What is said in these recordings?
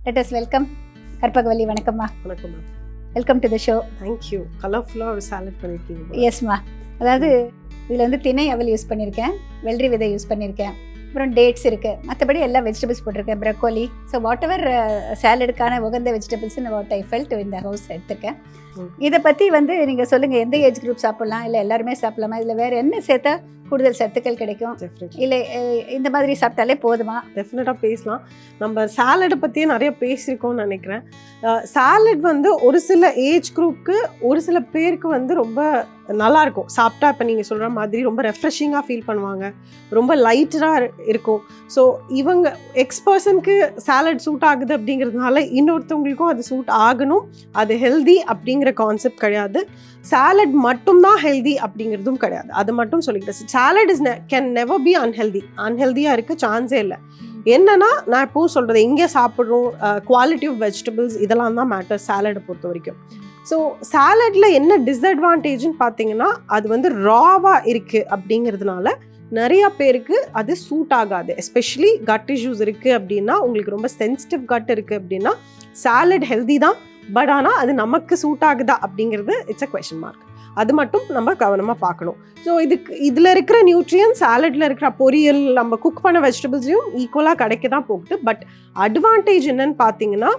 Let us welcome Karpagavalli. வணக்கம்மா. வணக்கம் ma'am. Welcome to the show. Thank you. கலர்ஃபுல்லாக ஒரு சாலட் பண்ணியிருக்கீங்க. எஸ்மா. அதாவது இதில் வந்து திணை அவல் யூஸ் பண்ணியிருக்கேன், வெள்ளரி விதை யூஸ் பண்ணியிருக்கேன், அப்புறம் டேட்ஸ் இருக்குது, மற்றபடி எல்லா வெஜிடபிள்ஸ் போட்டிருக்கேன், ப்ரக்கோலி. ஸோ வாட் எவர் சாலடுக்கான உகந்த வெஜிடபிள்ஸ்னு வாட் ஐ ஃபெல்ட் இந்த ஹவுஸ் எடுத்திருக்கேன். இதை பற்றி வந்து நீங்கள் சொல்லுங்கள், எந்த ஏஜ் குரூப் சாப்பிட்லாம், இல்லை எல்லாருமே சாப்பிடலாமா, இதில் வேறு என்ன சேர்த்தா கூடுதல் சத்துக்கள் கிடைக்கும், இல்லை இந்த மாதிரி சாப்பிட்டாலே போதுமா? டெஃபினட்டாக பேசலாம். நம்ம சாலடை பற்றியே நிறைய பேசியிருக்கோம்னு நினைக்கிறேன். சாலட் வந்து ஒரு சில ஏஜ் குரூப்புக்கு ஒரு சில பேருக்கு வந்து ரொம்ப நல்லாயிருக்கும் சாப்பிட்டா. இப்போ நீங்கள் சொல்கிற மாதிரி ரொம்ப ரெஃப்ரெஷிங்காக ஃபீல் பண்ணுவாங்க, ரொம்ப லைட்டராக இருக்கும். ஸோ இவங்க எக்ஸ்பர்சனுக்கு சாலட் சூட் ஆகுது அப்படிங்கிறதுனால இன்னொருத்தவங்களுக்கும் அது சூட் ஆகணும். அது ஹெல்தி அப்படிங்கிற கான்செப்ட் கிடையாது. சாலட் மட்டும்தான் ஹெல்தி அப்படிங்கிறதும் கிடையாது. அது மட்டும் சொல்லிக்கிட்டேன். சாலட் கேன் நெவர் பி அன்ஹெல்தியாக இருக்க சான்ஸே இல்லை. என்னன்னா நான் எப்பவும் சொல்கிறது, எங்கே சாப்பிட்றோம், குவாலிட்டி ஆஃப் வெஜிடபிள்ஸ், இதெல்லாம் தான் மேட்டர் சாலடை பொறுத்த வரைக்கும். ஸோ சாலடில் என்ன டிஸ்அட்வான்டேஜ்னு பார்த்தீங்கன்னா, அது வந்து ராவாக இருக்குது அப்படிங்கிறதுனால நிறைய பேருக்கு அது சூட் ஆகாது. எஸ்பெஷலி கட் இஷ்யூஸ் இருக்குது அப்படின்னா, உங்களுக்கு ரொம்ப சென்சிட்டிவ் கட் இருக்குது அப்படின்னா சாலட் ஹெல்தி தான், பட் ஆனால் அது நமக்கு சூட் ஆகுதா அப்படிங்கிறது இட்ஸ் அ கொஸ்டின் மார்க். அது மட்டும் நம்ம கவனமாக பார்க்கணும். ஸோ இதில் இருக்கிற நியூட்ரியன்ஸ் சாலடில் இருக்கிற பொரியல், நம்ம குக் பண்ண வெஜிடபிள்ஸையும் ஈக்குவலாக கிடைக்க தான் போகுது. பட் அட்வான்டேஜ் என்னன்னு பார்த்தீங்கன்னா,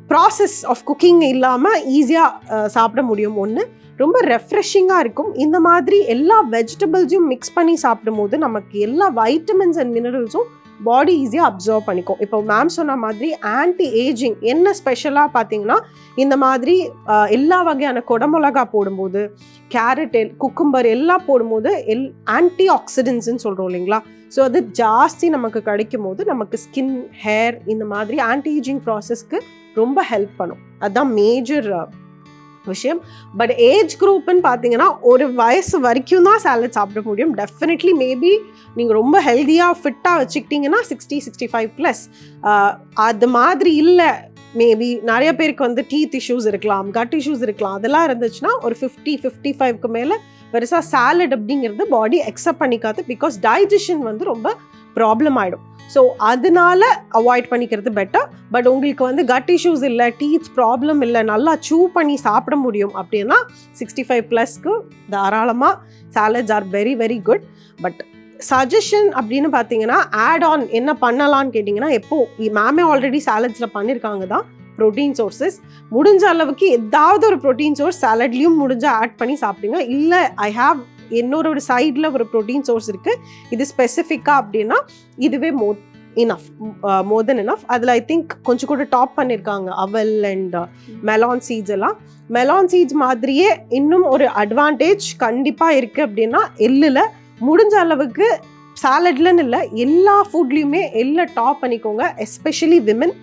ப்ராசஸ் ஆஃப் குக்கிங் இல்லாமல் ஈஸியாக சாப்பிட முடியும். ஒன்று, ரொம்ப ரெஃப்ரெஷிங்காக இருக்கும். இந்த மாதிரி எல்லா வெஜிடபிள்ஸையும் மிக்ஸ் பண்ணி சாப்பிடும் போது நமக்கு எல்லா வைட்டமின்ஸ் அண்ட் மினரல்ஸும் பாடி ஈஸியாக அப்சர்வ் பண்ணிக்கும். இப்போ மேம் சொன்ன மாதிரி ஆன்டி ஏஜிங் என்ன ஸ்பெஷலாக பார்த்தீங்கன்னா, இந்த மாதிரி எல்லா வகையான கொடமிளகா போடும்போது, கேரட், குக்கும்பர் எல்லாம் போடும்போது ஆன்டி ஆக்சிடென்ட்ஸ்ன்னு சொல்கிறோம் இல்லைங்களா. ஸோ அது ஜாஸ்தி நமக்கு கிடைக்கும் போது நமக்கு ஸ்கின், ஹேர், இந்த மாதிரி ஆன்டி ஏஜிங் ப்ராசஸ்க்கு ரொம்ப ஹெல்ப் பண்ணும். அதுதான் மேஜர் விஷயம். பட் ஏஜ் குரூப்னு பார்த்தீங்கன்னா, ஒரு வயசு வரைக்கும் தான் சாலட் சாப்பிட முடியும். டெஃபினெட்லி மேபி நீங்கள் ரொம்ப ஹெல்த்தியாக ஃபிட்டாக வச்சுக்கிட்டிங்கன்னா 60-65+. அது மாதிரி இல்லை, மேபி நிறைய பேருக்கு வந்து டீத் இஷ்யூஸ் இருக்கலாம், கட் இஷ்யூஸ் இருக்கலாம். அதெல்லாம் இருந்துச்சுன்னா ஒரு 50-55க்கு மேலே பெருசாக சாலட் அப்படிங்கிறது பாடி அக்செப்ட் பண்ணிக்காது. பிகாஸ் டைஜஷன் வந்து ரொம்ப ப்ராப்ளம் ஆகிடும். ஸோ அதனால அவாய்ட் பண்ணிக்கிறது பெட்டர். பட் உங்களுக்கு வந்து கட் இஷ்யூஸ் இல்லை, டீத் ப்ராப்ளம் இல்லை, நல்லா சூ பண்ணி சாப்பிட முடியும் அப்படின்னா 65+க்கு தாராளமாக salads are very very good. But suggestion அப்படின்னு பார்த்தீங்கன்னா, ஆட் ஆன் என்ன பண்ணலான்னு கேட்டிங்கன்னா, மேமே ஆல்ரெடி சாலட்ஸில் பண்ணியிருக்காங்க தான் ப்ரோட்டீன் சோர்ஸஸ். முடிஞ்ச அளவுக்கு ஏதாவது ஒரு ப்ரோட்டீன் சோர்ஸ் சாலட்லேயும் முடிஞ்சால் ஆட் பண்ணி சாப்பிடுங்க. இல்லை இன்னொரு சைடில் ஒரு ப்ரோட்டீன் சோர்ஸ் இருக்குது, இது ஸ்பெசிஃபிக்காக அப்படின்னா இதுவே மோர் தென் இனஃப். அதில் ஐ திங்க் கொஞ்சம் கூட டாப் பண்ணியிருக்காங்க அவல் அண்ட் மெலான் சீட்ஸ் எல்லாம். மெலான் சீட்ஸ் மாதிரியே இன்னும் ஒரு அட்வான்டேஜ் கண்டிப்பாக இருக்குது அப்படின்னா, எள்ளில் முடிஞ்ச அளவுக்கு சாலட்லன்னு இல்லை, எல்லா ஃபுட்லேயுமே எள்ளை டாப் பண்ணிக்கோங்க. Especially women.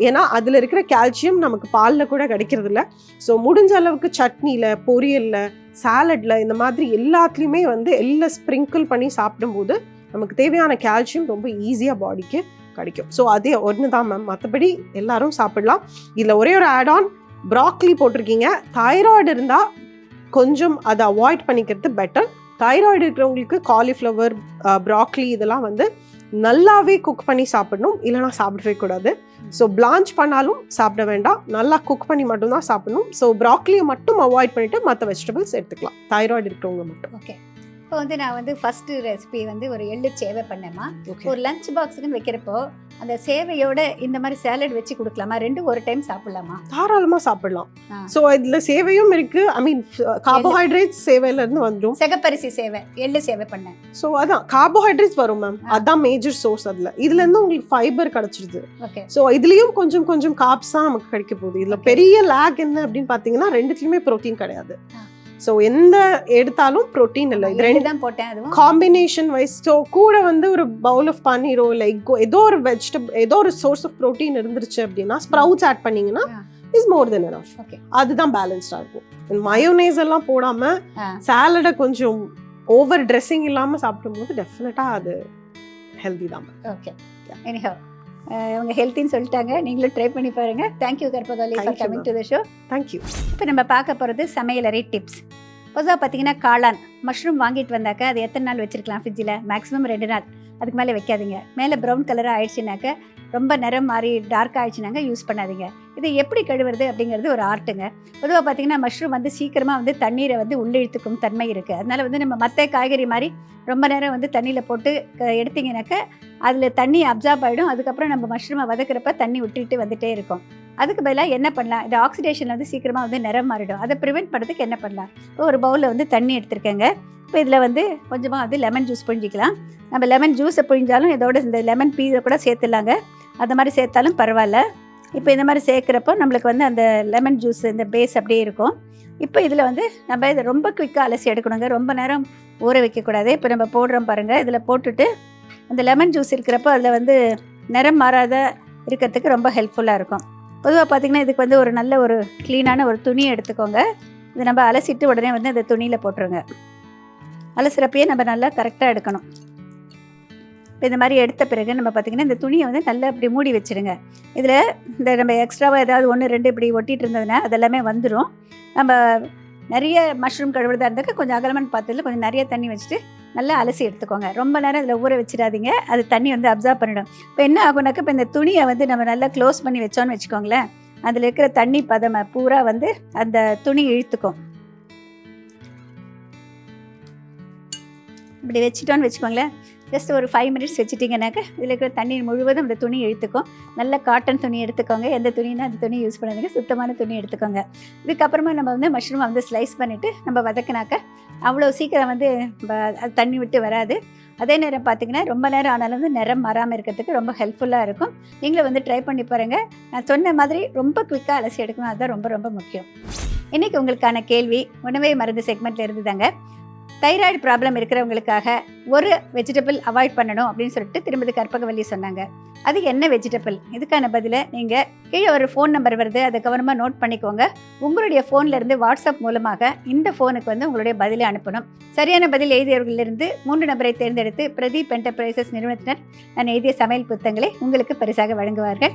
ஏன்னா அதில் இருக்கிற கால்சியம் நமக்கு பாலில் கூட கிடைக்கிறது இல்லை. ஸோ முடிஞ்ச அளவுக்கு சட்னியில், பொரியலில், சாலடில், இந்த மாதிரி எல்லாத்துலேயுமே வந்து எல்லாம் ஸ்ப்ரிங்கிள் பண்ணி சாப்பிடும்போது நமக்கு தேவையான கால்சியம் ரொம்ப ஈஸியாக பாடிக்கு கிடைக்கும். ஸோ அதே ஒன்று தான் மேம், மற்றபடி எல்லாரும் சாப்பிடலாம். இதில் ஒரே ஒரு ஆட் ஆன், ப்ராக்லி போட்டிருக்கீங்க. தைராய்டு இருந்தால் கொஞ்சம் அதை அவாய்ட் பண்ணிக்கிறது பெட்டர். தைராய்டு இருக்கிறவங்களுக்கு காலிஃப்ளவர், ப்ராக்லி இதெல்லாம் வந்து நல்லாவே குக் பண்ணி சாப்பிடணும், இல்லைனா சாப்பிடவே கூடாது. ஸோ பிளான்ச் பண்ணாலும் சாப்பிட வேண்டாம், நல்லா குக் பண்ணி மட்டும்தான் சாப்பிடணும். ஸோ ப்ராக்லியை மட்டும் அவாய்ட் பண்ணிவிட்டு மற்ற வெஜிடபிள்ஸ் எடுத்துக்கலாம், தைராய்டு இருக்கிறவங்க மட்டும். ஓகே. இப்போ வந்து நான் வந்து ஃபஸ்ட்டு ரெசிபி வந்து ஒரு எள்ளு சேவை பண்ணேம்மா. ஒரு லஞ்ச் பாக்ஸுக்குன்னு வைக்கிறப்போ அந்த சேவையோட இந்த மாதிரி சாலட் வச்சு கொடுக்கலாமா? ரெண்டும் ஒரு டைம் சாப்பிடலாமா? தாராளமாக சாப்பிடலாம். ஸோ இதில் சேவையும் இருக்குது. ஐ மீன் கார்போஹைட்ரேட்ஸ் சேவையிலேருந்து வந்துடும். செகப்பரிசி சேவை, எள்ளு சேவை பண்ணேன். ஸோ அதான் கார்போஹைட்ரேட்ஸ் வரும் மேம், அதுதான் மேஜர் சோர்ஸ். இதுலேருந்து உங்களுக்கு ஃபைபர் கிடச்சிருது. ஓகே. ஸோ இதுலேயும் கொஞ்சம் கொஞ்சம் கார்ப்ஸ் தான் நமக்கு கிடைக்க போகுது. இதில் பெரிய லேக் என்ன அப்படின்னு பார்த்தீங்கன்னா, ரெண்டுத்துலையுமே ப்ரோட்டீன் கிடையாது. ஸோ எந்த எடுத்தாலும் ப்ரோட்டீன் இல்லை. இது ரெண்டு தான் போட்டேன். அதுவும் காம்பினேஷன் வைஸ். ஸோ கூட வந்து ஒரு பவுல் ஆஃப் பன்னீரோ இல்லை எக்கோ, ஏதோ ஒரு வெஜிடபிள், ஏதோ ஒரு சோர்ஸ் ஆஃப் ப்ரோட்டீன் இருந்துருச்சு அப்படின்னா, ஸ்ப்ரவுட்ஸ் ஆட் பண்ணிங்கன்னா இஸ் மோர் தென் எனஃப். அதுதான் பேலன்ஸ்டாக இருக்கும். மயோனேஸ் எல்லாம் போடாமல் சாலடை கொஞ்சம் ஓவர் ட்ரெஸ்ஸிங் இல்லாமல் சாப்பிடும்போது டெஃபினட்டாக அது ஹெல்தி தான். ஓகே. எனிஹவ், இவங்க ஹெல்த்தின்னு சொல்லிட்டாங்க, நீங்களும் ட்ரை பண்ணி பாருங்கள். Thank you Karpagavalli for coming to the show. Thank you. இப்போ நம்ம பார்க்க போகிறது சமையலறை டிப்ஸ். பொதுவாக பார்த்தீங்கன்னா, காளான் மஷ்ரூம் வாங்கிட்டு வந்தாக்கா அது எத்தனை நாள் வச்சுருக்கலாம் ஃப்ரிட்ஜில்? மேக்ஸிமம் 2 நாள், அதுக்கு மேலே வைக்காதீங்க. மேலே ப்ரௌன் கலராக ஆயிடுச்சுனாக்க ரொம்ப நிறம் மாறி டார்க் ஆகிடுச்சுனாங்க யூஸ் பண்ணாதீங்க. இதை எப்படி கழுவுறது அப்படிங்கிறது ஒரு ஆர்ட்டுங்க. பொதுவாக பார்த்திங்கன்னா மஷ்ரூம் வந்து சீக்கிரமாக வந்து தண்ணீரை வந்து உள்ளிழுத்துக்கும் தன்மை இருக்குது. அதனால் வந்து நம்ம மற்ற காய்கறி மாதிரி ரொம்ப நேரம் வந்து தண்ணியில் போட்டு எடுத்திங்கனாக்க அதில் தண்ணி அப்சார்ப் ஆகிடும். அதுக்கப்புறம் நம்ம மஷ்ரூமை வதக்கிறப்ப தண்ணி விட்டுட்டு வந்துகிட்டே இருக்கும். அதுக்கு பதிலாக என்ன பண்ணலாம், இந்த ஆக்சிடேஷன் வந்து சீக்கிரமாக வந்து நிறம் மாறிடும். அதை ப்ரிவெண்ட் பண்ணுறதுக்கு என்ன பண்ணலாம், இப்போ ஒரு பவுலில் வந்து தண்ணி எடுத்துருக்கேங்க. இப்போ இதில் வந்து கொஞ்சமாக வந்து லெமன் ஜூஸ் புழிஞ்சிக்கலாம். நம்ம லெமன் ஜூஸை புழிஞ்சாலும் இதோட இந்த லெமன் பீஸை கூட சேர்த்துலாங்க, அந்த மாதிரி சேர்த்தாலும் பரவாயில்ல. இப்போ இந்த மாதிரி சேர்க்குறப்போ நம்மளுக்கு வந்து அந்த லெமன் ஜூஸ் இந்த பேஸ் அப்படியே இருக்கும். இப்போ இதில் வந்து நம்ம இதை ரொம்ப குயிக்காக அலசி எடுக்கணுங்க, ரொம்ப நேரம் ஊற வைக்கக்கூடாது. இப்போ நம்ம போடுறோம் பாருங்கள், இதில் போட்டுட்டு அந்த லெமன் ஜூஸ் இருக்கிறப்போ அதில் வந்து நிறம் மாறாத இருக்கிறதுக்கு ரொம்ப ஹெல்ப்ஃபுல்லாக இருக்கும். பொதுவாக பார்த்திங்கன்னா இதுக்கு வந்து ஒரு நல்ல ஒரு க்ளீனான ஒரு துணியை எடுத்துக்கோங்க. இதை நம்ம அலசிட்டு உடனே வந்து அந்த துணியில் போட்டுருங்க. அலசுறப்பையே நம்ம நல்லா கரெக்டாக எடுக்கணும். இப்போ இந்த மாதிரி எடுத்த பிறகு நம்ம பார்த்திங்கன்னா இந்த துணியை வந்து நல்லா இப்படி மூடி வச்சுருங்க. இதில் இந்த நம்ம எக்ஸ்ட்ராவாக ஏதாவது 1, 2 இப்படி ஒட்டிகிட்டு இருந்ததுன்னா அதெல்லாமே வந்துடும். நம்ம நிறைய மஷ்ரூம் கழுவுறதா இருந்தாக்க கொஞ்சம் அகலமான பாத்திரத்தில் கொஞ்சம் நிறைய தண்ணி வச்சுட்டு நல்லா அலசி எடுத்துக்கோங்க. ரொம்ப நேரம் இதில் ஊற வச்சிடாதீங்க, அது தண்ணி வந்து அப்சார்ப் பண்ணிடும். இப்போ என்ன ஆகுனாக்கா, இப்போ இந்த துணியை வந்து நம்ம நல்லா க்ளோஸ் பண்ணி வச்சோன்னு வச்சுக்கோங்களேன், அதில் இருக்கிற தண்ணி பதமை பூரா வந்து அந்த துணி இழுத்துக்கும். இப்படி வச்சுட்டோன்னு வச்சுக்கோங்களேன், ஜஸ்ட் ஒரு 5 மினிட்ஸ் வச்சுட்டிங்கனாக்கா இதில் இருக்கிற தண்ணி முழுவதும் இந்த துணி இழுத்துக்கும். நல்ல காட்டன் துணி எடுத்துக்கோங்க. எந்த துணினா அந்த துணி யூஸ் பண்ணாதீங்க, சுத்தமான துணி எடுத்துக்கோங்க. இதுக்கப்புறமா நம்ம வந்து மஷ்ரூமை வந்து ஸ்லைஸ் பண்ணிவிட்டு நம்ம வதக்கினாக்கா அவ்வளோ சீக்கிரம் வந்து அது தண்ணி விட்டு வராது. அதே நேரம் பார்த்திங்கன்னா ரொம்ப நேரம் ஆனாலும் வந்து நிறம் மாறாமல் இருக்கிறதுக்கு ரொம்ப ஹெல்ப்ஃபுல்லாக இருக்கும். நீங்களும் வந்து ட்ரை பண்ணி பாருங்கள். நான் சொன்ன மாதிரி ரொம்ப குயிக்காக அலசி எடுக்கணும், அதுதான் ரொம்ப ரொம்ப முக்கியம். இன்றைக்கி உங்களுக்கான கேள்வி உணவே மருந்து செக்மெண்ட்டில் இருந்துதாங்க. தைராய்டு ப்ராப்ளம் இருக்கிறவங்களுக்காக ஒரு வெஜிடபிள் அவாய்ட் பண்ணணும் அப்படின்னு சொல்லிட்டு திருமதி கற்பகவல்லி சொன்னாங்க. அது என்ன வெஜிடபிள்? இதுக்கான பதிலை நீங்கள் கீழே ஒரு ஃபோன் நம்பர் வருது, அதை கவனமாக நோட் பண்ணிக்கோங்க. உங்களுடைய ஃபோன்லேருந்து வாட்ஸ்அப் மூலமாக இந்த ஃபோனுக்கு வந்து உங்களுடைய பதிலை அனுப்பணும். சரியான பதில் எழுதியவர்களிலிருந்து 3 நபரை தேர்ந்தெடுத்து பிரதீப் என்டர்பிரைசஸ் நிறுவனத்தினர் நான் எழுதிய சமையல் புத்தகங்களை உங்களுக்கு பரிசாக வழங்குவார்கள்.